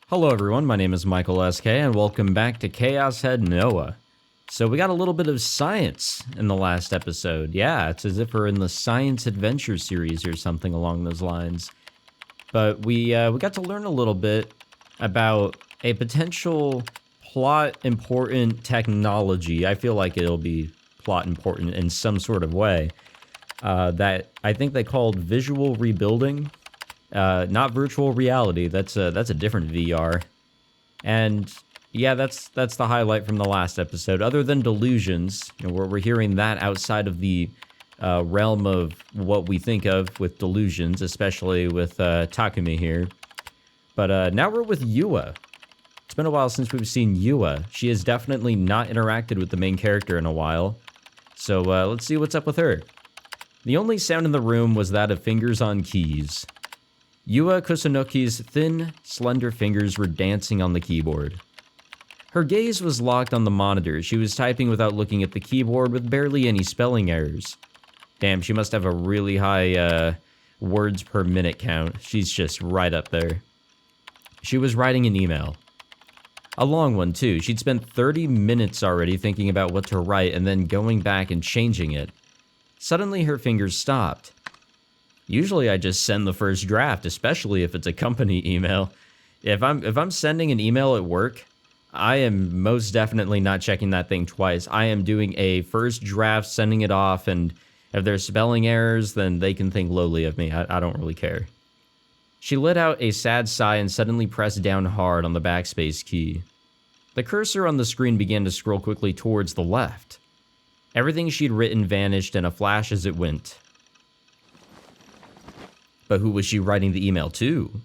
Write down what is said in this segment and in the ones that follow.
Hello everyone, my name is Michael SK and welcome back to Chaos Head Noah. So we got a little bit of science in the last episode. Yeah, it's as if we're in the science adventure series or something along those lines. But we got to learn a little bit about a potential plot important technology. I feel like it'll be plot important in some sort of way. That I think they called visual rebuilding. Not virtual reality. That's a different VR. And yeah, that's the highlight from the last episode. Other than delusions, we're hearing that outside of the realm of what we think of with delusions, especially with Takumi here. But now we're with Yua. It's been a while since we've seen Yua. She has definitely not interacted with the main character in a while. So let's see what's up with her. The only sound in the room was that of fingers on keys. Yua Kusunoki's thin, slender fingers were dancing on the keyboard. Her gaze was locked on the monitor. She was typing without looking at the keyboard with barely any spelling errors. Damn, she must have a really high words per minute count. She's just right up there. She was writing an email. A long one, too. She'd spent 30 minutes already thinking about what to write and then going back and changing it. Suddenly, her fingers stopped. Usually I just send the first draft, especially if it's a company email. If I'm sending an email at work, I am most definitely not checking that thing twice. I am doing a first draft, sending it off, and if there's spelling errors, then they can think lowly of me. I don't really care. She let out a sad sigh and suddenly pressed down hard on the backspace key. The cursor on the screen began to scroll quickly towards the left. Everything she'd written vanished in a flash as it went. But who was she writing the email to?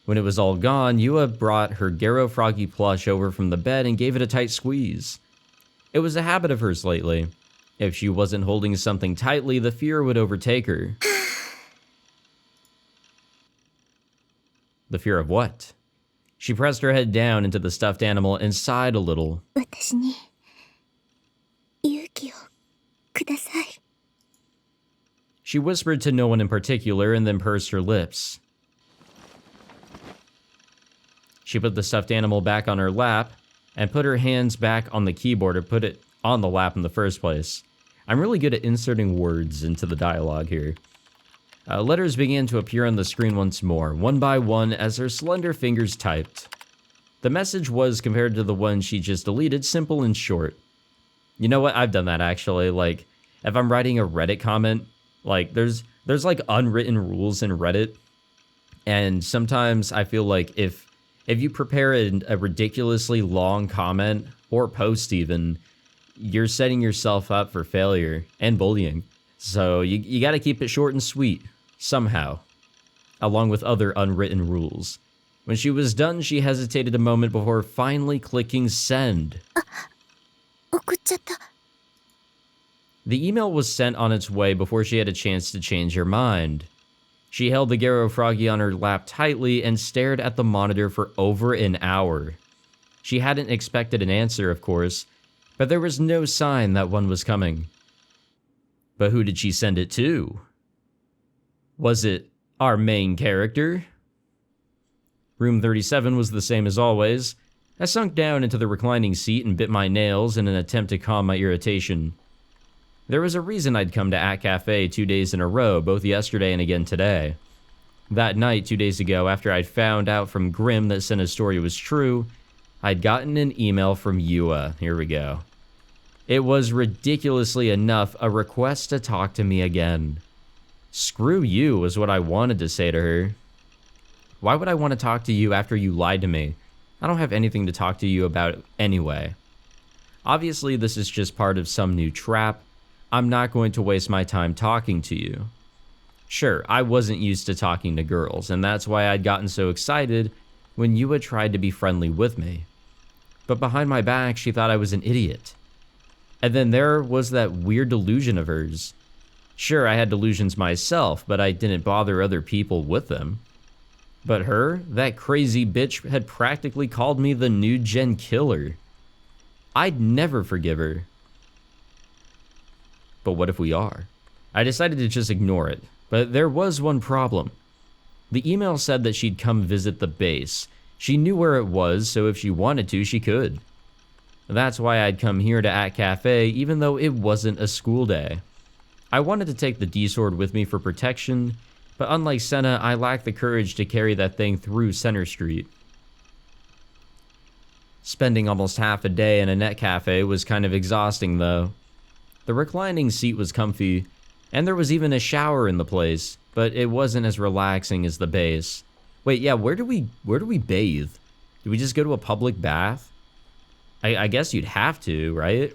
When it was all gone, Yua brought her Garo Froggy plush over from the bed and gave it a tight squeeze. It was a habit of hers lately. If she wasn't holding something tightly, the fear would overtake her. The fear of what? She pressed her head down into the stuffed animal and sighed a little. She whispered to no one in particular and then pursed her lips. She put the stuffed animal back on her lap and put her hands back on the keyboard, or put it on the lap in the first place. I'm really good at inserting words into the dialogue here. Letters began to appear on the screen once more, one by one, as her slender fingers typed. The message was, compared to the one she just deleted, simple and short. You know what? I've done that actually. Like, if I'm writing a Reddit comment, like, there's like unwritten rules in Reddit, and sometimes I feel like if you prepare a ridiculously long comment, or post even, you're setting yourself up for failure and bullying. So you gotta keep it short and sweet, somehow, along with other unwritten rules. When she was done, she hesitated a moment before finally clicking send. The email was sent on its way before she had a chance to change her mind. She held the Garo Froggy on her lap tightly and stared at the monitor for over an hour. She hadn't expected an answer, of course, but there was no sign that one was coming. But who did she send it to? Was it our main character? Room 37 was the same as always. I sunk down into the reclining seat and bit my nails in an attempt to calm my irritation. There was a reason I'd come to At Cafe 2 days in a row, both yesterday and again today. That night, 2 days ago, after I'd found out from Grim that Senna's story was true, I'd gotten an email from Yua. Here we go. It was ridiculously enough a request to talk to me again. Screw you was what I wanted to say to her. Why would I want to talk to you after you lied to me? I don't have anything to talk to you about anyway. Obviously, this is just part of some new trap. I'm not going to waste my time talking to you. Sure, I wasn't used to talking to girls, and that's why I'd gotten so excited when Yua tried to be friendly with me. But behind my back, she thought I was an idiot. And then there was that weird delusion of hers. Sure, I had delusions myself, but I didn't bother other people with them. But her, that crazy bitch, had practically called me the NewGen killer. I'd never forgive her. But what if we are? I decided to just ignore it, but there was one problem. The email said that she'd come visit the base. She knew where it was, so if she wanted to, she could. That's why I'd come here to At Cafe, even though it wasn't a school day. I wanted to take the D-sword with me for protection, but unlike Senna, I lacked the courage to carry that thing through Center Street. Spending almost half a day in a net cafe was kind of exhausting, though. The reclining seat was comfy, and there was even a shower in the place, but it wasn't as relaxing as the base. Wait, yeah, where do we bathe? Do we just go to a public bath? I guess you'd have to, right?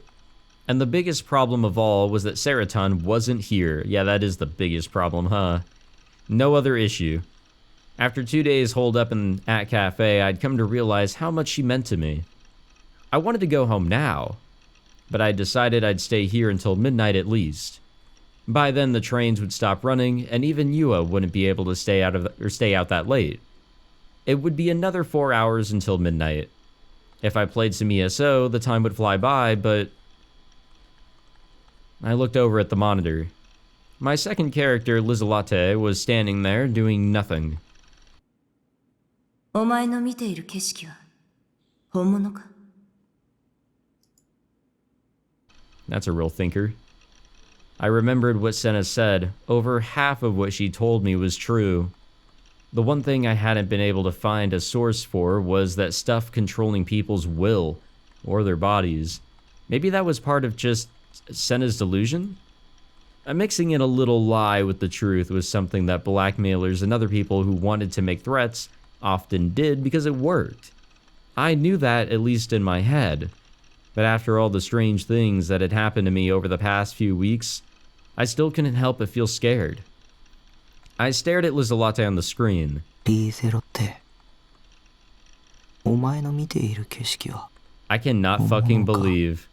And the biggest problem of all was that Seraton wasn't here. Yeah, that is the biggest problem, huh? No other issue. After 2 days holed up at Cafe, I'd come to realize how much she meant to me. I wanted to go home now, but I decided I'd stay here until midnight at least. By then, the trains would stop running, and even Yua wouldn't be able to stay out that late. It would be another 4 hours until midnight. If I played some ESO, the time would fly by, but I looked over at the monitor. My second character, Lizelate, was standing there doing nothing. お前の見ている景色は本物か? That's a real thinker. I remembered what Senna said. Over half of what she told me was true. The one thing I hadn't been able to find a source for was that stuff controlling people's will, or their bodies. Maybe that was part of just Senna's delusion? Mixing in a little lie with the truth was something that blackmailers and other people who wanted to make threats often did because it worked. I knew that, at least in my head. But after all the strange things that had happened to me over the past few weeks, I still couldn't help but feel scared. I stared at Lizelate on the screen. I cannot fucking believe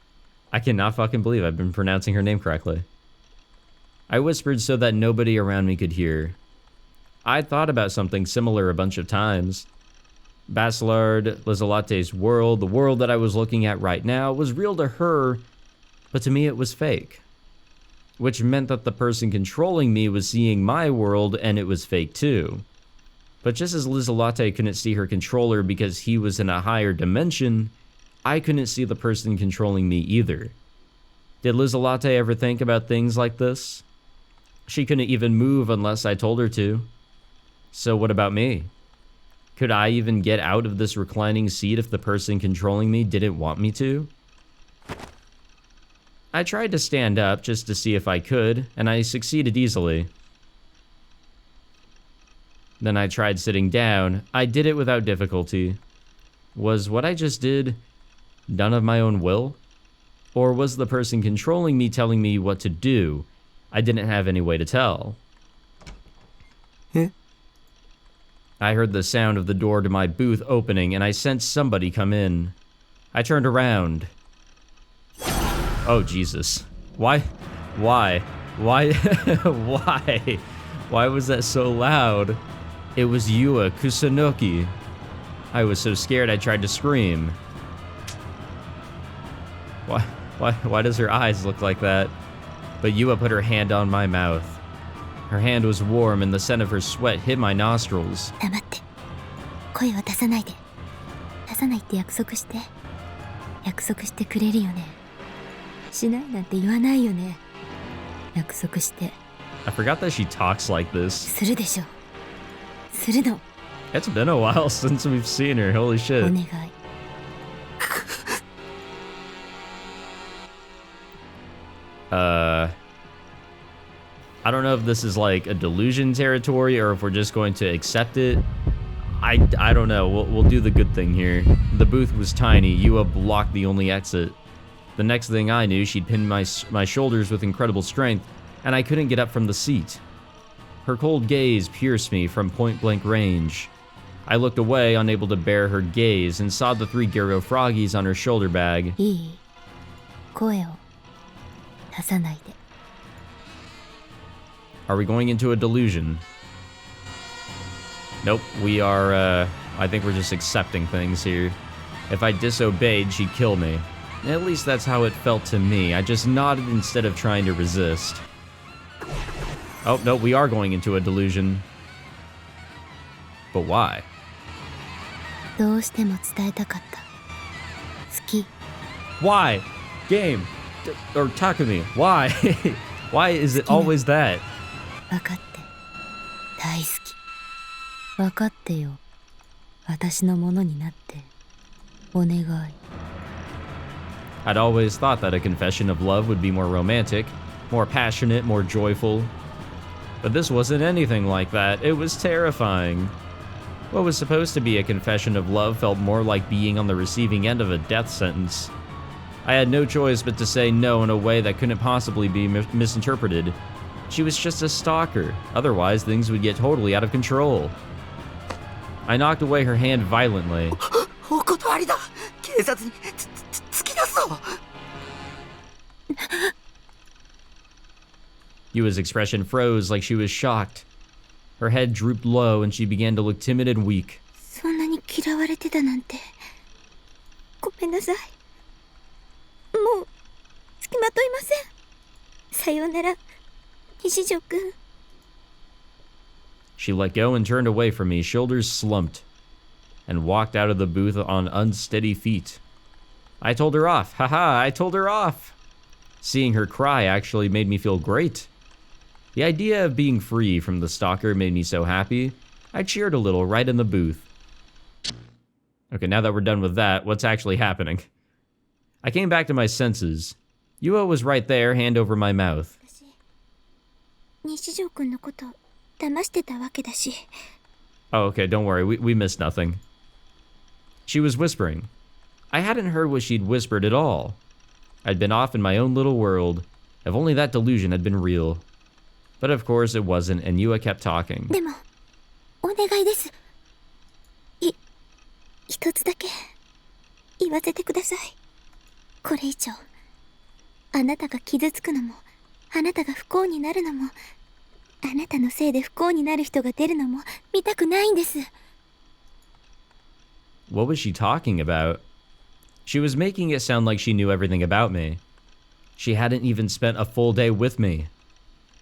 I've been pronouncing her name correctly. I whispered so that nobody around me could hear. I'd thought about something similar a bunch of times. Bacillard, Lizelate's world, the world that I was looking at right now, was real to her, but to me it was fake. Which meant that the person controlling me was seeing my world and it was fake too. But just as Lizelate couldn't see her controller because he was in a higher dimension, I couldn't see the person controlling me either. Did Lizelate ever think about things like this? She couldn't even move unless I told her to. So what about me? Could I even get out of this reclining seat if the person controlling me didn't want me to? I tried to stand up just to see if I could, and I succeeded easily. Then I tried sitting down. I did it without difficulty. Was what I just did done of my own will? Or was the person controlling me telling me what to do? I didn't have any way to tell. I heard the sound of the door to my booth opening, and I sensed somebody come in. I turned around. Oh, Jesus. Why? Why? Why was that so loud? It was Yua Kusunoki. I was so scared I tried to scream. Why does her eyes look like that? But Yua put her hand on my mouth. Her hand was warm and the scent of her sweat hit my nostrils. 黙って。声を出さないで。出さないって約束して。約束してくれるよね。しないなんて言わないよね。約束して。I forgot that she talks like this. するでしょ。するの。It's been a while since we've seen her. Holy shit. お願い。I don't know if this is like a delusion territory or if we're just going to accept it. I don't know. We'll do the good thing here. The booth was tiny. Yua blocked the only exit. The next thing I knew, she'd pinned my shoulders with incredible strength, and I couldn't get up from the seat. Her cold gaze pierced me from point-blank range. I looked away, unable to bear her gaze, and saw the 3 Gyro froggies on her shoulder bag. いい。声を出さないで。Are we going into a delusion? Nope, we are, I think we're just accepting things here. If I disobeyed, she'd kill me. At least that's how it felt to me. I just nodded instead of trying to resist. Oh, no, we are going into a delusion. But why? どうしても伝えたかった。好き。 Why? Game. Or Takumi. Why? Why is it always that? 分かって。大好き。分かってよ。私のものになって。お願い。I'd always thought that a confession of love would be more romantic, more passionate, more joyful. But this wasn't anything like that. It was terrifying. What was supposed to be a confession of love felt more like being on the receiving end of a death sentence. I had no choice but to say no in a way that couldn't possibly be misinterpreted. She was just a stalker. Otherwise, things would get totally out of control. I knocked away her hand violently. Yua's expression froze like she was shocked. Her head drooped low and she began to look timid and weak. そんなに嫌われてたなんて。ごめんなさい。もう付きまといません。さようなら、西条くん。She let go and turned away from me, shoulders slumped, and walked out of the booth on unsteady feet. I told her off. Haha, I told her off. Seeing her cry actually made me feel great. The idea of being free from the stalker made me so happy. I cheered a little right in the booth. Okay, now that we're done with that, what's actually happening? I came back to my senses. Yua was right there, hand over my mouth. 西条くんのこと騙してたわけだし。 Oh, okay, don't worry, we missed nothing. She was whispering. I hadn't heard what she'd whispered at all. I'd been off in my own little world. If only that delusion had been real. But of course it wasn't, and Yua kept talking. でも、お願いです。一つだけ言わせてください。これ以上、あなたが傷つくのも、あなたが不幸になるのも、あなたのせいで不幸になる人が出るのも見たくないんです。What was she talking about? She was making it sound like she knew everything about me. She hadn't even spent a full day with me.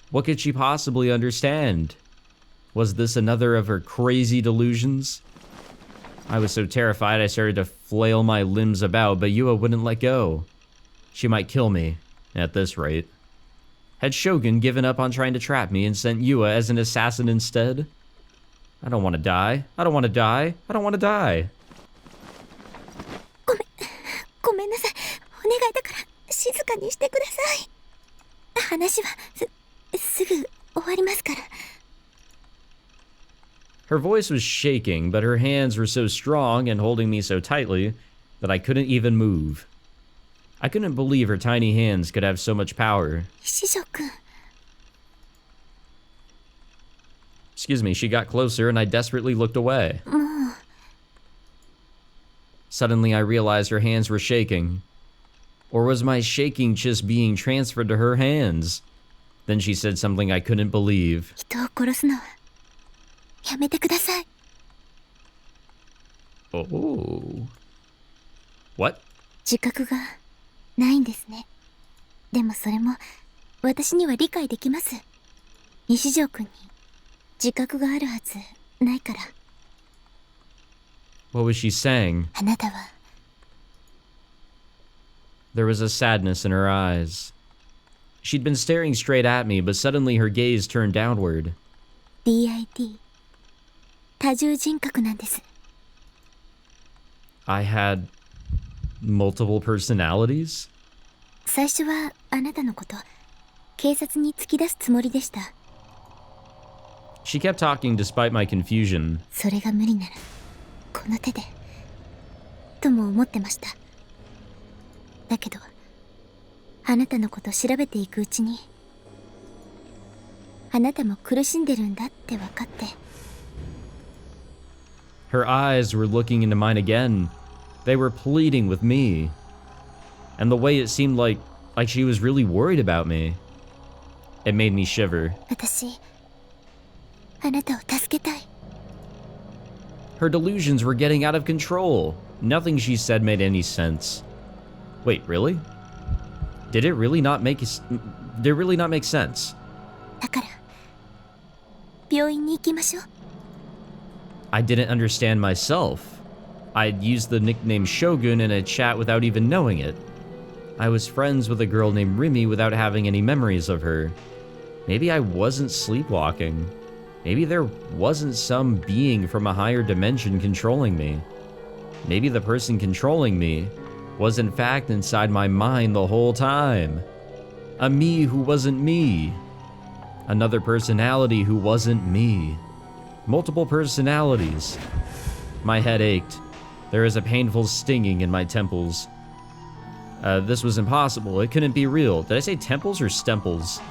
What could she possibly understand? Was this another of her crazy delusions? I was so terrified I started to flail my limbs about, but Yua wouldn't let go. She might kill me, at this rate. Had Shogun given up on trying to trap me and sent Yua as an assassin instead? I don't want to die. I don't want to die. I don't want to die. ごめんなさい。お願いだから静かにしてください。話はすぐ終わりますから。Her voice was shaking, but her hands were so strong and holding me so tightly that I couldn't even move. I couldn't believe her tiny hands could have so much power. 西条くん。 Excuse me, she got closer and I desperately looked away. もう。 Suddenly I realized her hands were shaking. Or was my shaking just being transferred to her hands? Then she said something I couldn't believe. 人を殺すのはやめてください。 Oh. What? 自覚がないんですね。でもそれも私には理解できます。西条くんに自覚があるはずないから。 What was she saying? あなたは There was a sadness in her eyes. She'd been staring straight at me, but suddenly her gaze turned downward. DID 多重人格なんです。 I had multiple personalities? 最初はあなたのこと警察に突き出すつもりでした。 She kept talking despite my confusion. それが無理ならこの手でとも思ってました。だけどあなたのこと調べていくうちにあなたも苦しんでるんだって分かって。 Her eyes were looking into mine again. They were pleading with me. And the way it seemed like she was really worried about me. It made me shiver. 私あなたを助けたい。 Her delusions were getting out of control. Nothing she said made any sense. Wait, really? Did it really not make sense? だから病院に行きましょう。 I didn't understand myself. I'd used the nickname Shogun in a chat without even knowing it. I was friends with a girl named Rimi without having any memories of her. Maybe I wasn't sleepwalking. Maybe there wasn't some being from a higher dimension controlling me. Maybe the person controlling me was in fact inside my mind the whole time. A me who wasn't me. Another personality who wasn't me. Multiple personalities. My head ached. There was a painful stinging in my temples. This was impossible. It couldn't be real. Did I say temples or stemples?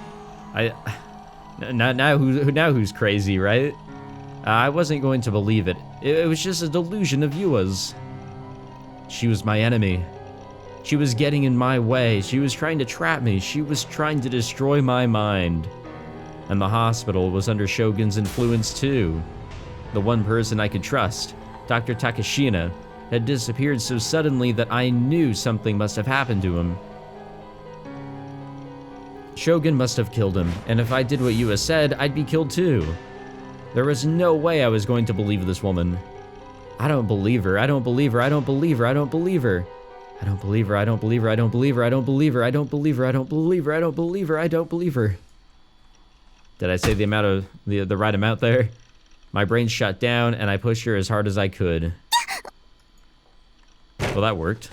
Now who's crazy, right? I wasn't going to believe it. It was just a delusion of Yua's. She was my enemy. She was getting in my way. She was trying to trap me. She was trying to destroy my mind. And the hospital was under Shogun's influence too. The one person I could trust, Dr. Takashina, had disappeared so suddenly that I knew something must have happened to him. Shogun must have killed him, and if I did what Yua said, I'd be killed too. There was no way I was going to believe this woman. I don't believe her. I don't believe her. I don't believe her. I don't believe her. I don't believe her. I don't believe her. I don't believe her. I don't believe her. I don't believe her. I don't believe her. I don't believe her. I don't believe her. Did I say the amount of the right amount there? My brain shut down and I pushed her as hard as I could. Well, that worked.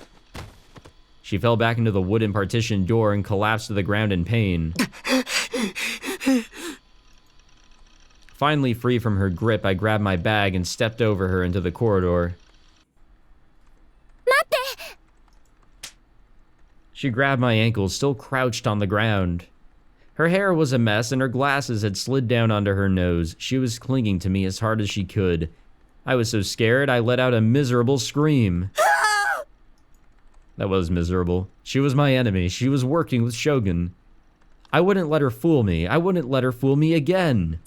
She fell back into the wooden partition door and collapsed to the ground in pain. Finally free from her grip, I grabbed my bag and stepped over her into the corridor. Mate! She grabbed my ankles, still crouched on the ground. Her hair was a mess and her glasses had slid down onto her nose. She was clinging to me as hard as she could. I was so scared, I let out a miserable scream. That was miserable. She was my enemy. She was working with Shogun. I wouldn't let her fool me. I wouldn't let her fool me again.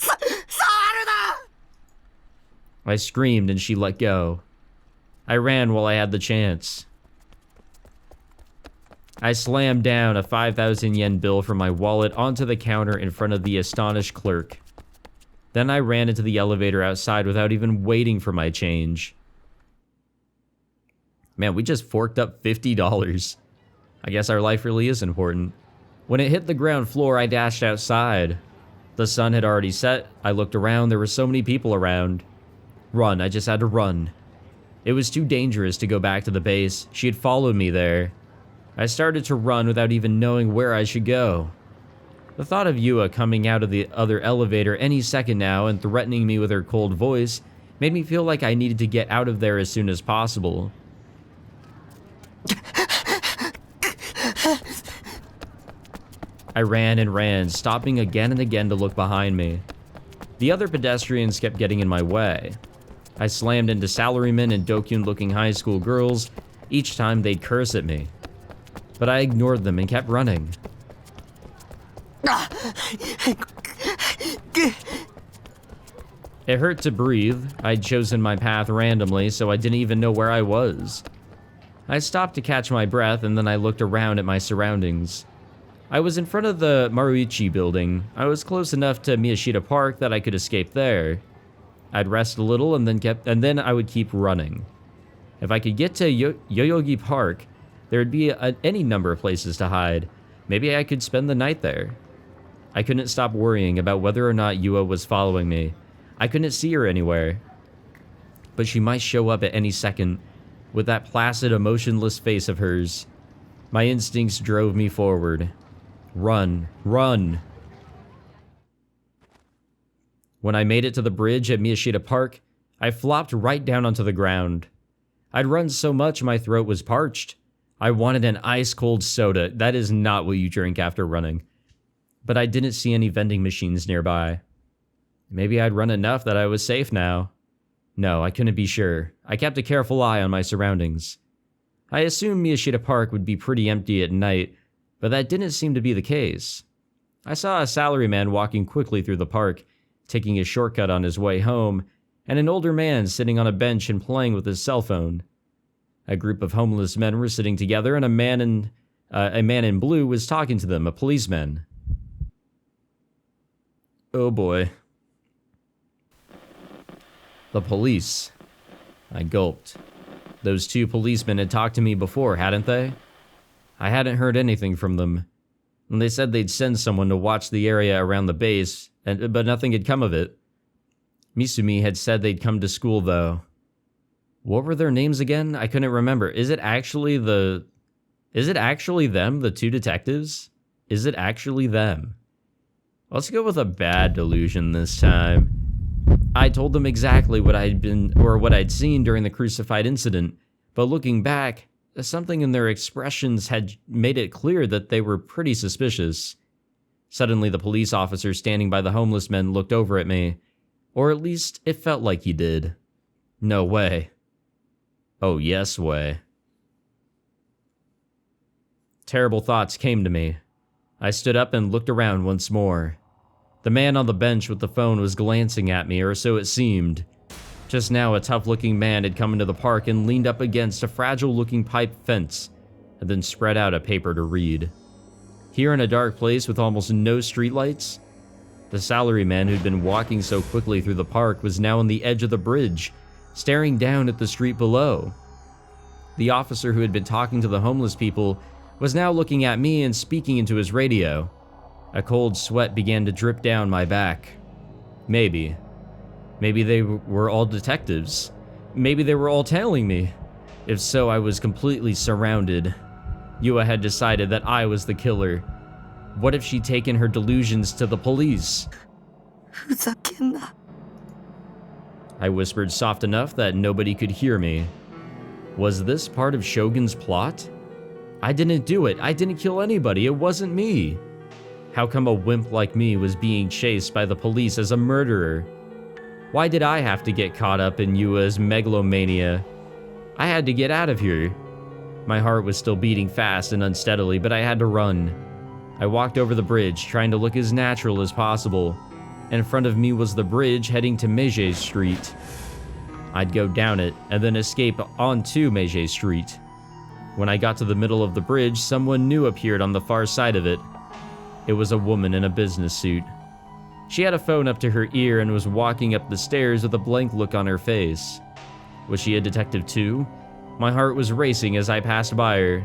I screamed and she let go. I ran while I had the chance. I slammed down a 5,000 yen bill from my wallet onto the counter in front of the astonished clerk. Then I ran into the elevator outside without even waiting for my change. Man, we just forked up $50. I guess our life really is important. When it hit the ground floor, I dashed outside. The sun had already set. I looked around. There were so many people around. Run. I just had to run. It was too dangerous to go back to the base. She had followed me there. I started to run without even knowing where I should go. The thought of Yua coming out of the other elevator any second now and threatening me with her cold voice made me feel like I needed to get out of there as soon as possible. I ran and ran, stopping again and again to look behind me. The other pedestrians kept getting in my way. I slammed into salarymen and Dokyun-looking high school girls each time they'd curse at me. But I ignored them and kept running. It hurt to breathe. I'd chosen my path randomly, so I didn't even know where I was. I stopped to catch my breath, and then I looked around at my surroundings. I was in front of the Maruichi building. I was close enough to Miyashita Park that I could escape there. I'd rest a little and then I would keep running. If I could get to Yoyogi Park, there would be any number of places to hide. Maybe I could spend the night there. I couldn't stop worrying about whether or not Yua was following me. I couldn't see her anywhere. But she might show up at any second, with that placid, emotionless face of hers. My instincts drove me forward. Run, run. When I made it to the bridge at Miyashita Park, I flopped right down onto the ground. I'd run so much my throat was parched. I wanted an ice-cold soda. That is not what you drink after running. But I didn't see any vending machines nearby. Maybe I'd run enough that I was safe now. No, I couldn't be sure. I kept a careful eye on my surroundings. I assumed Miyashita Park would be pretty empty at night, but that didn't seem to be the case. I saw a salaryman walking quickly through the park, taking a shortcut on his way home, and an older man sitting on a bench and playing with his cell phone. A group of homeless men were sitting together, and a man in blue was talking to them, a policeman. Oh boy. The police. I gulped. Those two policemen had talked to me before, hadn't they? I hadn't heard anything from them. And they said they'd send someone to watch the area around the base, but nothing had come of it. Misumi had said they'd come to school, though. What were their names again? I couldn't remember. Is it actually them, the two detectives? Is it actually them? Let's go with a bad delusion this time. I told them exactly what I'd seen during the crucified incident, but looking back, something in their expressions had made it clear that they were pretty suspicious. Suddenly, the police officer standing by the homeless men looked over at me, or at least it felt like he did. No way. Oh, yes way. Terrible thoughts came to me. I stood up and looked around once more. The man on the bench with the phone was glancing at me, or so it seemed. Just now, a tough-looking man had come into the park and leaned up against a fragile-looking pipe fence, and then spread out a paper to read. Here in a dark place with almost no streetlights, the salaryman who'd been walking so quickly through the park was now on the edge of the bridge, staring down at the street below. The officer who had been talking to the homeless people was now looking at me and speaking into his radio. A cold sweat began to drip down my back. Maybe they were all detectives. Maybe they were all tailing me. If so, I was completely surrounded. Yua had decided that I was the killer. What if she'd taken her delusions to the police? I whispered soft enough that nobody could hear me. Was this part of Shogun's plot? I didn't do it. I didn't kill anybody. It wasn't me. How come a wimp like me was being chased by the police as a murderer? Why did I have to get caught up in Yua's megalomania? I had to get out of here. My heart was still beating fast and unsteadily, but I had to run. I walked over the bridge, trying to look as natural as possible. In front of me was the bridge heading to Meiji Street. I'd go down it, and then escape onto Meiji Street. When I got to the middle of the bridge, someone new appeared on the far side of it. It was a woman in a business suit. She had a phone up to her ear and was walking up the stairs with a blank look on her face. Was she a detective too? My heart was racing as I passed by her.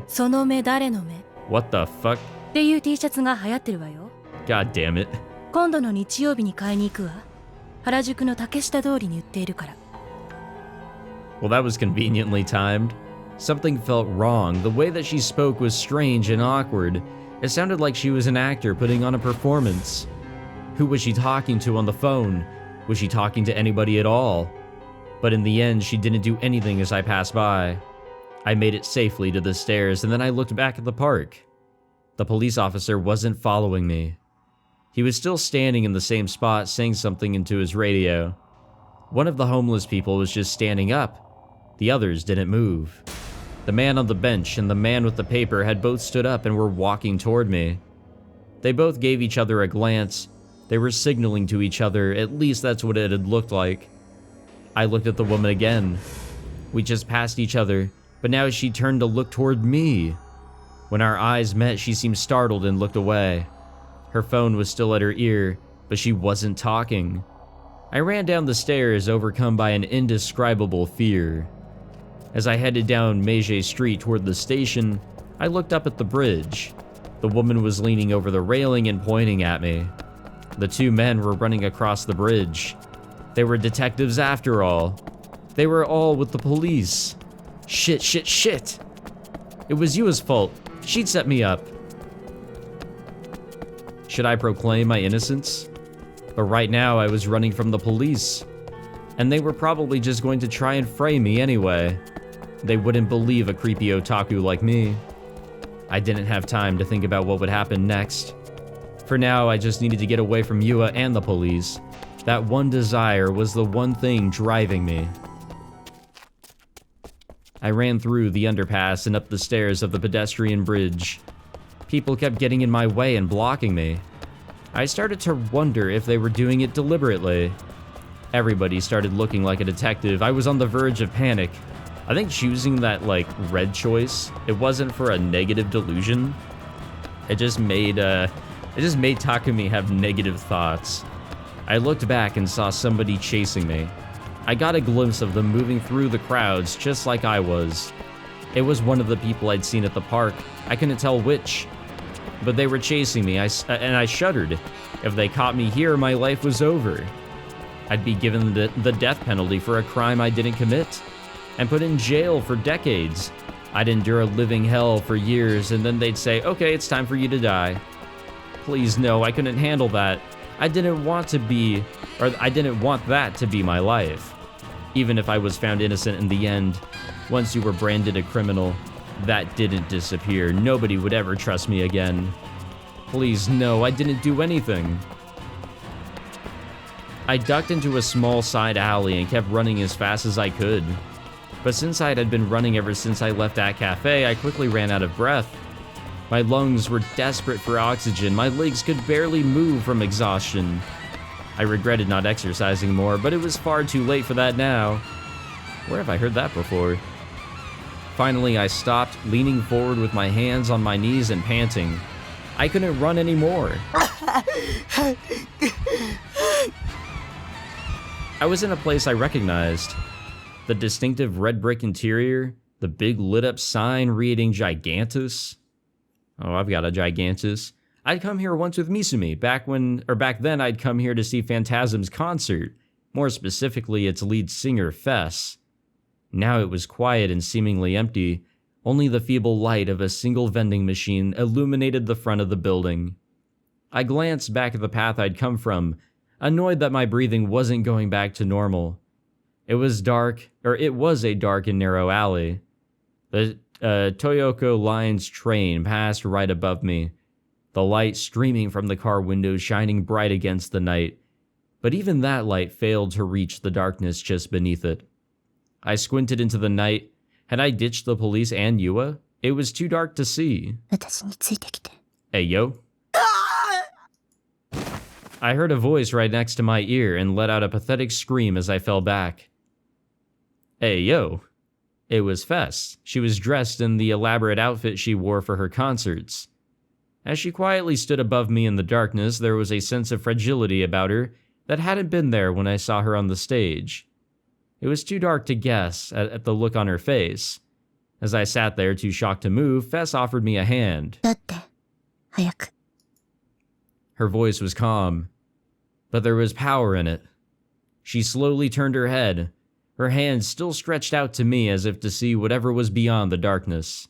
What the fuck? っていう T シャツが流行ってるわよ。 God damn it. 今度の日曜日に買いに行くわ。原宿の竹下通りに売っているから。 Well, that was conveniently timed. Something felt wrong. The way that she spoke was strange and awkward. It sounded like she was an actor putting on a performance. Who was she talking to on the phone? Was she talking to anybody at all? But in the end, she didn't do anything as I passed by. I made it safely to the stairs, and then I looked back at the park. The police officer wasn't following me. He was still standing in the same spot, saying something into his radio. One of the homeless people was just standing up. The others didn't move. The man on the bench and the man with the paper had both stood up and were walking toward me. They both gave each other a glance. They were signaling to each other, at least that's what it had looked like. I looked at the woman again. We just passed each other, but now she turned to look toward me. When our eyes met, she seemed startled and looked away. Her phone was still at her ear, but she wasn't talking. I ran down the stairs, overcome by an indescribable fear. As I headed down Meiji Street toward the station, I looked up at the bridge. The woman was leaning over the railing and pointing at me. The two men were running across the bridge. They were detectives after all. They were all with the police. Shit, shit, shit! It was Yua's fault. She'd set me up. Should I proclaim my innocence? But right now I was running from the police. And they were probably just going to try and frame me anyway. They wouldn't believe a creepy otaku like me. I didn't have time to think about what would happen next. For now, I just needed to get away from Yua and the police. That one desire was the one thing driving me. I ran through the underpass and up the stairs of the pedestrian bridge. People kept getting in my way and blocking me. I started to wonder if they were doing it deliberately. Everybody started looking like a detective. I was on the verge of panic. I think choosing that, red choice, it wasn't for a negative delusion. It just made Takumi have negative thoughts. I looked back and saw somebody chasing me. I got a glimpse of them moving through the crowds just like I was. It was one of the people I'd seen at the park. I couldn't tell which. But they were chasing me, and I shuddered. If they caught me here, my life was over. I'd be given the death penalty for a crime I didn't commit, and put in jail for decades. I'd endure a living hell for years, and then they'd say, okay, it's time for you to die. Please, no, I couldn't handle that. I didn't want that to be my life. Even if I was found innocent in the end, once you were branded a criminal, that didn't disappear. Nobody would ever trust me again. Please, no, I didn't do anything. I ducked into a small side alley and kept running as fast as I could. But since I had been running ever since I left that cafe, I quickly ran out of breath. My lungs were desperate for oxygen. My legs could barely move from exhaustion. I regretted not exercising more, but it was far too late for that now. Where have I heard that before? Finally, I stopped, leaning forward with my hands on my knees and panting. I couldn't run anymore. I was in a place I recognized. The distinctive red brick interior, the big lit up sign reading Gigantus. Oh, I've got a Gigantus. I'd come here once with Misumi, back then I'd come here to see Phantasm's concert, more specifically its lead singer, Fess. Now it was quiet and seemingly empty. Only the feeble light of a single vending machine illuminated the front of the building. I glanced back at the path I'd come from, annoyed that my breathing wasn't going back to normal. It was a dark and narrow alley. The Toyoko Line's train passed right above me, the light streaming from the car windows shining bright against the night. But even that light failed to reach the darkness just beneath it. I squinted into the night. Had I ditched the police and Yua? It was too dark to see. Hey, yo. I heard a voice right next to my ear and let out a pathetic scream as I fell back. Hey, yo. It was Fess. She was dressed in the elaborate outfit she wore for her concerts. As she quietly stood above me in the darkness, there was a sense of fragility about her that hadn't been there when I saw her on the stage. It was too dark to guess at the look on her face. As I sat there, too shocked to move, Fess offered me a hand. Her voice was calm, but there was power in it. She slowly turned her head, her hand still stretched out to me as if to see whatever was beyond the darkness.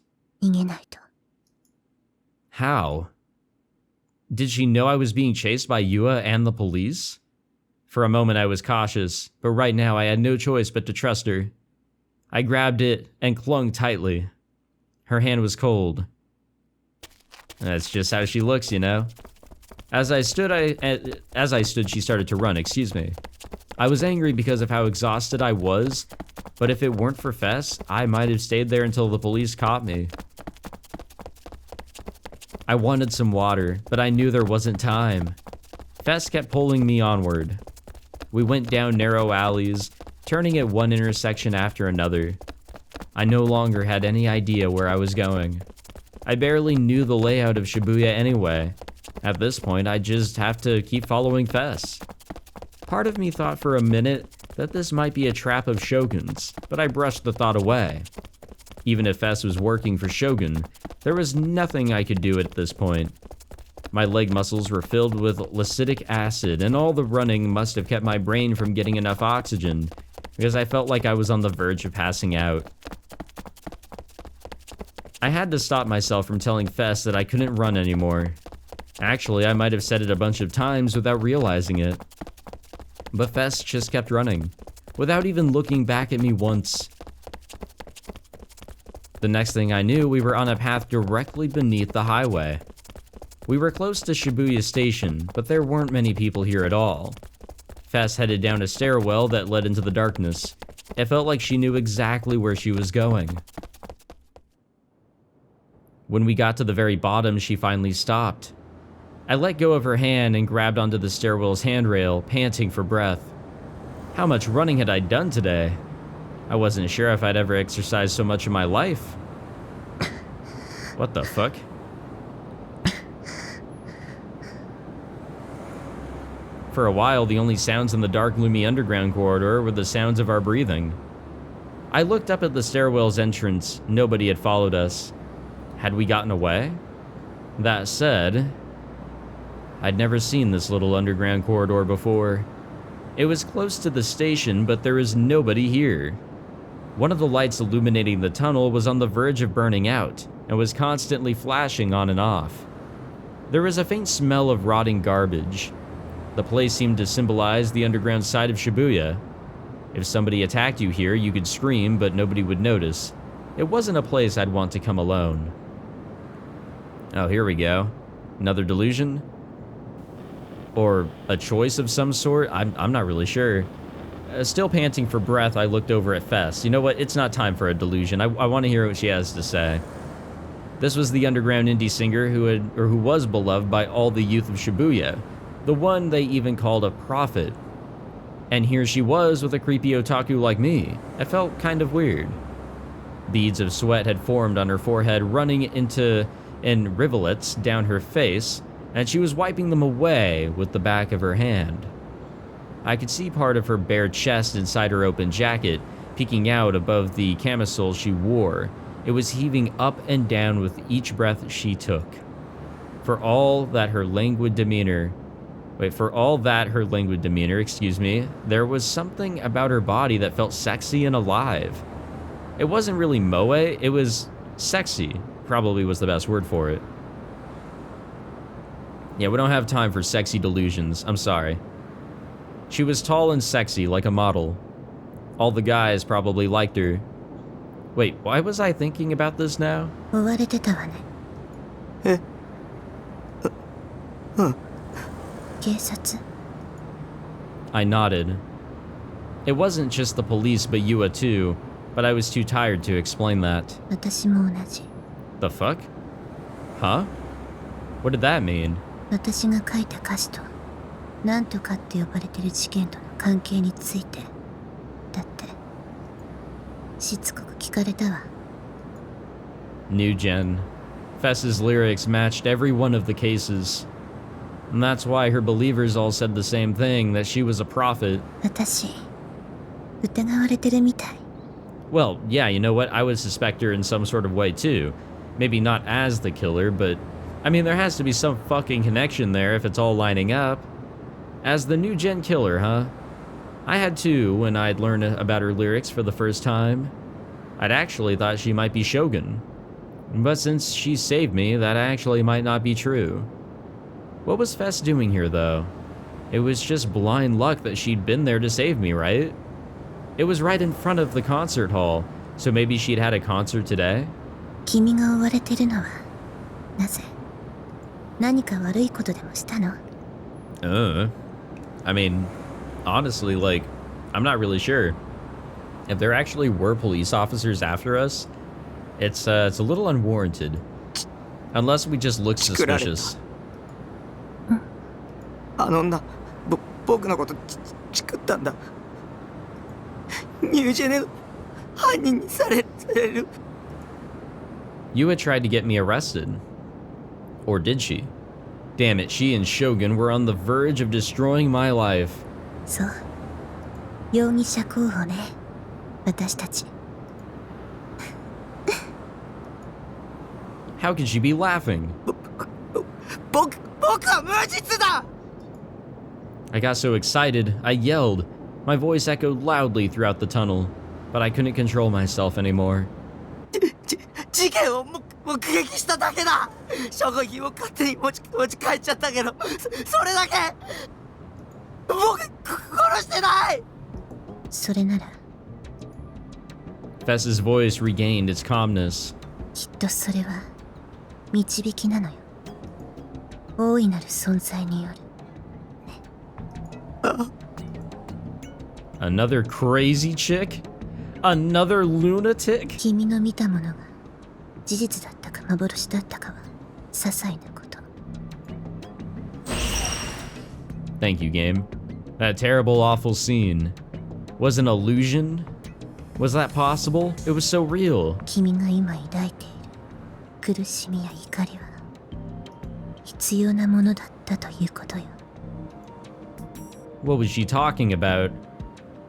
How? Did she know I was being chased by Yua and the police? For a moment I was cautious, but right now I had no choice but to trust her. I grabbed it and clung tightly. Her hand was cold. That's just how she looks, you know? As I stood, she started to run, excuse me. I was angry because of how exhausted I was, but if it weren't for Fess, I might have stayed there until the police caught me. I wanted some water, but I knew there wasn't time. Fess kept pulling me onward. We went down narrow alleys, turning at one intersection after another. I no longer had any idea where I was going. I barely knew the layout of Shibuya anyway. At this point, I'd just have to keep following Fess. Part of me thought for a minute that this might be a trap of Shogun's, but I brushed the thought away. Even if Fess was working for Shogun, there was nothing I could do at this point. My leg muscles were filled with lactic acid, and all the running must have kept my brain from getting enough oxygen, because I felt like I was on the verge of passing out. I had to stop myself from telling Fess that I couldn't run anymore. Actually, I might have said it a bunch of times without realizing it. But Fess just kept running, without even looking back at me once. The next thing I knew, we were on a path directly beneath the highway. We were close to Shibuya Station, but there weren't many people here at all. Fess headed down a stairwell that led into the darkness. It felt like she knew exactly where she was going. When we got to the very bottom, she finally stopped. I let go of her hand and grabbed onto the stairwell's handrail, panting for breath. How much running had I done today? I wasn't sure if I'd ever exercised so much in my life. What the fuck? For a while, the only sounds in the dark, gloomy underground corridor were the sounds of our breathing. I looked up at the stairwell's entrance. Nobody had followed us. Had we gotten away? That said, I'd never seen this little underground corridor before. It was close to the station, but there was nobody here. One of the lights illuminating the tunnel was on the verge of burning out and was constantly flashing on and off. There was a faint smell of rotting garbage. The place seemed to symbolize the underground side of Shibuya. If somebody attacked you here, you could scream, but nobody would notice. It wasn't a place I'd want to come alone. Oh, here we go. Another delusion? Or a choice of some sort? I'm not really sure. Still panting for breath, I looked over at Fess. You know what? It's not time for a delusion. I want to hear what she has to say. This was the underground indie singer who was beloved by all the youth of Shibuya. The one they even called a prophet. And here she was with a creepy otaku like me. It felt kind of weird. Beads of sweat had formed on her forehead, running in rivulets down her face, and she was wiping them away with the back of her hand. I could see part of her bare chest inside her open jacket, peeking out above the camisole she wore. It was heaving up and down with each breath she took. For all that her languid demeanor, there was something about her body that felt sexy and alive. It wasn't really moe, it was sexy, probably was the best word for it. Yeah, we don't have time for sexy delusions, I'm sorry. She was tall and sexy, like a model. All the guys probably liked her. Wait, why was I thinking about this now? 追われてたわね。警察？ I nodded. It wasn't just the police, but Yua too, but I was too tired to explain that. 私も同じ。 The fuck? Huh? What did that mean? 私が書いた歌詞と、なんとかって呼ばれてる事件との関係について。だって、しつこく聞かれたわ。NewGen. Fess's lyrics matched every one of the cases. And that's why her believers all said the same thing, that she was a prophet. 私、疑われてるみたい。 Well, yeah, you know what? I would suspect her in some sort of way too. Maybe not as the killer, but I mean, there has to be some fucking connection there if it's all lining up. As the NewGen killer, huh? I had too when I'd learned about her lyrics for the first time. I'd actually thought she might be Shogun. But since she saved me, that actually might not be true. What was Fess doing here, though? It was just blind luck that she'd been there to save me, right? It was right in front of the concert hall, so maybe she'd had a concert today? 君が追われてるのは、なぜ？何か悪いことでもしたの？ I mean, honestly, like, I'm not really sure. If there actually were police officers after us, it's a little unwarranted. Unless we just look suspicious. あの女、僕のこと作ったんだ。ニュージェネの犯人にされる。Yua tried to get me arrested. Or did she? Damn it, she and Shogun were on the verge of destroying my life. そう。容疑者候補ね。私たち。How could she be laughing? 僕は無実だ! I got so excited, I yelled. My voice echoed loudly throughout the tunnel, but I couldn't control myself anymore. 事件を目撃しただけだ。証拠品を勝手に持ち帰っちゃったけど、それだけ。僕殺してない。それなら。Fess's voice regained its calmness. きっとそれは導きなのよ。大いなる存在による。Another crazy chick? Another lunatic? 君の見たものが事実だったか幻だったかは些細なこと。Thank you, game. That terrible, awful scene. Was an illusion? Was that possible? It was so real. 君が今抱いている苦しみや怒りは必要なものだったということよ。What was she talking about?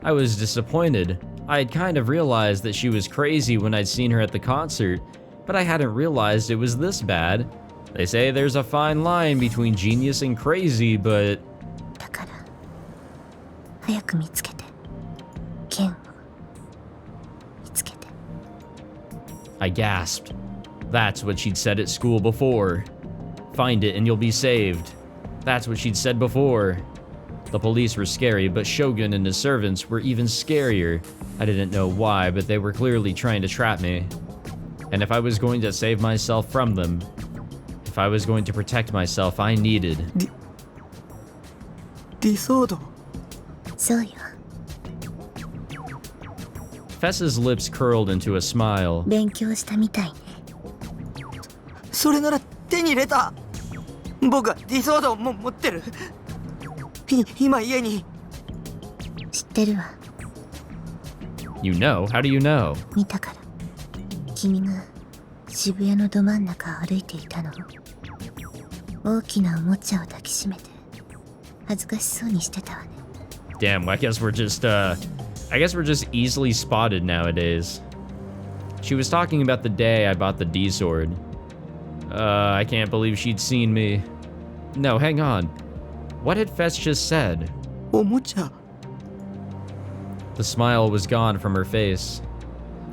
I was disappointed. I had kind of realized that she was crazy when I'd seen her at the concert, but I hadn't realized it was this bad. They say there's a fine line between genius and crazy, but... だから早く見つけて剣を見つけて I gasped. That's what she'd said at school before. Find it and you'll be saved. That's what she'd said before. The police were scary, but Shogun and his servants were even scarier. I didn't know why, but they were clearly trying to trap me. And if I was going to save myself from them, if I was going to protect myself, I needed... 理想度。そうよ Fess's lips curled into a smile. 勉強したみたいねそれなら手に入れた。僕は理想度も持ってる。今家に。知ってるわ You know? How do you know? 見たから君が渋谷のど真ん中を歩いていたの大きなおもちゃを抱きしめて恥ずかしそうにしてたわね Damn, I guess we're just easily spotted nowadays. She was talking about the day I bought the D-sword. I can't believe she'd seen me. No, hang on. What had Fess just said? おもちゃ。 The smile was gone from her face.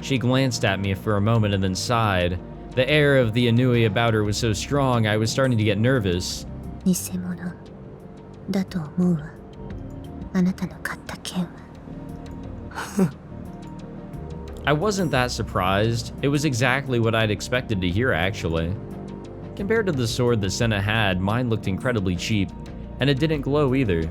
She glanced at me for a moment and then sighed. The air of the Inui about her was so strong, I was starting to get nervous. 偽物だと思うわあなたの買った剣は I wasn't that surprised. It was exactly what I'd expected to hear, actually. Compared to the sword that Senna had, mine looked incredibly cheap, and it didn't glow either.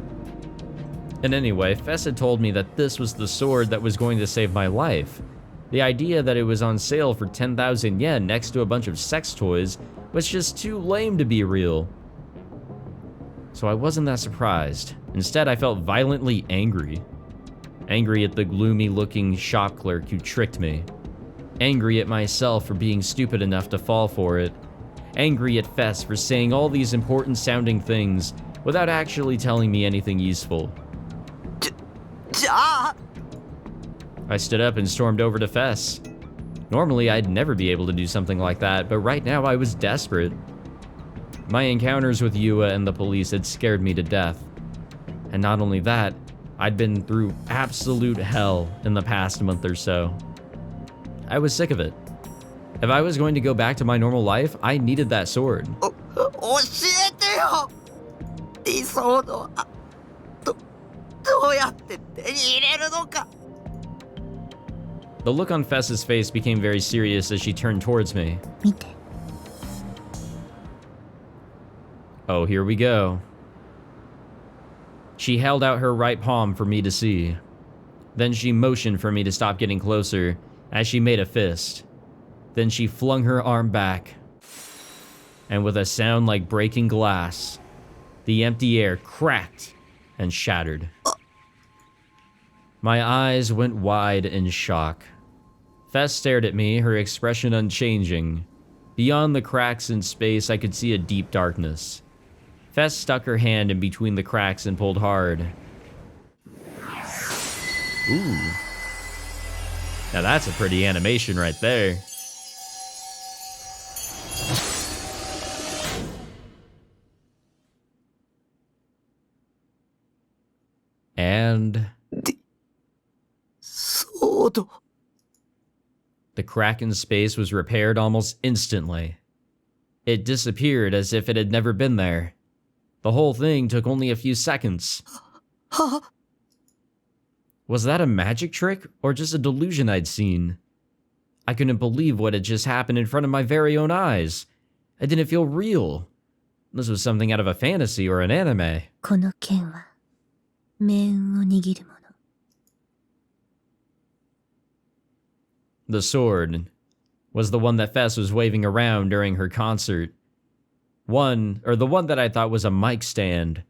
And anyway, Fess had told me that this was the sword that was going to save my life. The idea that it was on sale for 10,000 yen next to a bunch of sex toys was just too lame to be real. So I wasn't that surprised. Instead, I felt violently angry. Angry at the gloomy-looking shop clerk who tricked me. Angry at myself for being stupid enough to fall for it. Angry at Fess for saying all these important-sounding things without actually telling me anything useful. じゃあ I stood up and stormed over to Fess. Normally, I'd never be able to do something like that, but right now I was desperate. My encounters with Yua and the police had scared me to death. And not only that, I'd been through absolute hell in the past month or so. I was sick of it. If I was going to go back to my normal life, I needed that sword. 教えてよ。理想度はどうやって手に入れるのか。 The look on Fess's face became very serious as she turned towards me. 見て Oh, here we go. She held out her right palm for me to see. Then she motioned for me to stop getting closer as she made a fist. Then she flung her arm back. And with a sound like breaking glass, the empty air cracked and shattered. My eyes went wide in shock. Fess stared at me, her expression unchanging. Beyond the cracks in space, I could see a deep darkness. Fess stuck her hand in between the cracks and pulled hard. Ooh. Now that's a pretty animation right there. And... そうだ。 The crack in space was repaired almost instantly. It disappeared as if it had never been there. The whole thing took only a few seconds. Was that a magic trick or just a delusion I'd seen? I couldn't believe what had just happened in front of my very own eyes. It didn't feel real. This was something out of a fantasy or an anime. この剣は命運を握るもの The sword was the one that Fess was waving around during her concert. The one that I thought was a mic stand.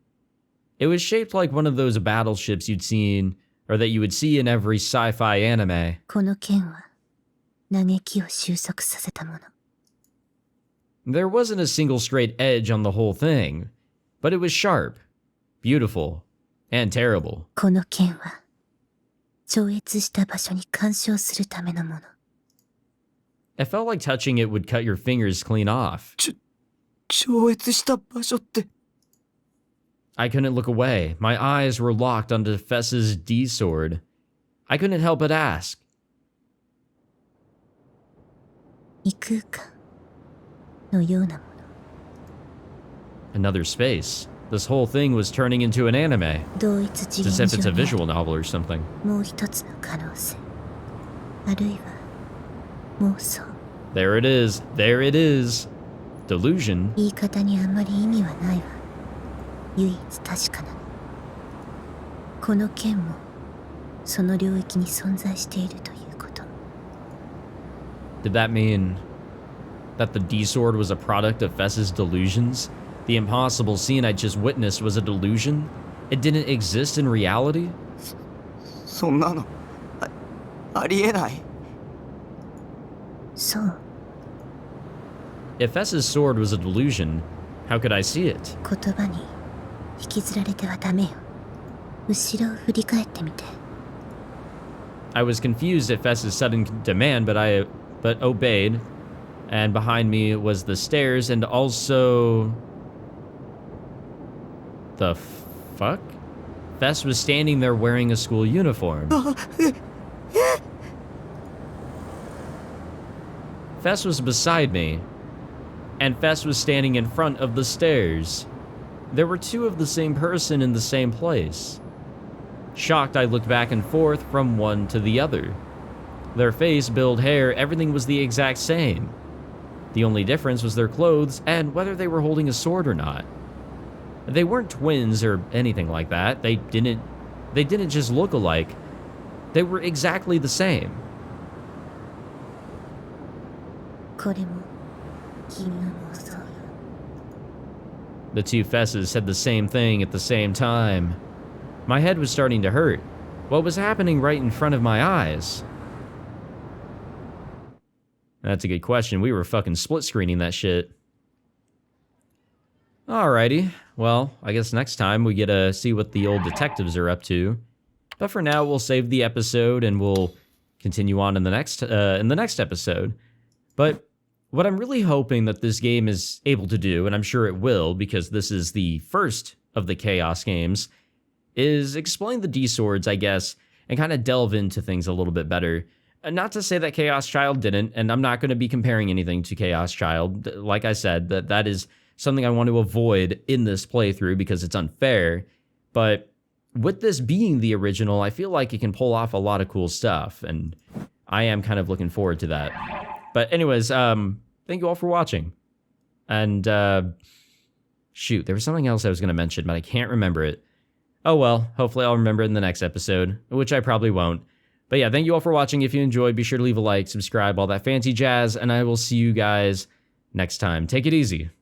It was shaped like one of those battleships you'd seen, or that you would see in every sci-fi anime. この剣は嘆きを収束させたもの There wasn't a single straight edge on the whole thing, but it was sharp, beautiful, And terrible. この剣は超越した場所に干渉するためのもの。 It felt like touching it would cut your fingers clean off. 超越した場所って。 I couldn't look away. My eyes were locked onto Fess's D sword. I couldn't help but ask. 異空間のようなもの。 Another space. This whole thing was turning into an anime. 同一次 It's 元 as if it's a 上にあ visual る novel or something. もう一つの可能性。あるいは妄想。 There it is. There it is. Delusion. 言い方にあんまり意味はないわ。唯一確かなの。この剣もその領域に存在しているということ。 Did that mean that the D sword was a product of Fess's delusions? The impossible scene I just witnessed was a delusion? It didn't exist in reality? そんなのありえない。そう。 If Fess's sword was a delusion, how could I see it? 言葉に引きずられてはダメよ。後ろを振り返ってみて。 I was confused at Fess's sudden demand, but obeyed. And behind me was the stairs and also... The fuck? Fess was standing there wearing a school uniform. Fess was beside me, and Fess was standing in front of the stairs. There were two of the same person in the same place. Shocked, I looked back and forth from one to the other. Their face, build, hair, everything was the exact same. The only difference was their clothes and whether they were holding a sword or not. They weren't twins or anything like that. They didn't just look alike. They were exactly the same. これも君の妄想よ。 The two Fesses said the same thing at the same time. My head was starting to hurt. What was happening right in front of my eyes? That's a good question. We were fucking split screening that shit. Alrighty. Well, I guess next time we get to see what the old detectives are up to. But for now, we'll save the episode and we'll continue on in the next episode. But what I'm really hoping that this game is able to do, and I'm sure it will because this is the first of the Chaos games, is explain the D-swords, I guess, and kind of delve into things a little bit better. Not to say that Chaos Child didn't, and I'm not going to be comparing anything to Chaos Child. Like I said, that is something I want to avoid in this playthrough because it's unfair. But with this being the original, I feel like it can pull off a lot of cool stuff, and I am kind of looking forward to that. But anyways, thank you all for watching. And, shoot, there was something else I was going to mention, but I can't remember it. Oh well, hopefully I'll remember it in the next episode, which I probably won't. But yeah, thank you all for watching. If you enjoyed, be sure to leave a like, subscribe, all that fancy jazz, and I will see you guys next time. Take it easy.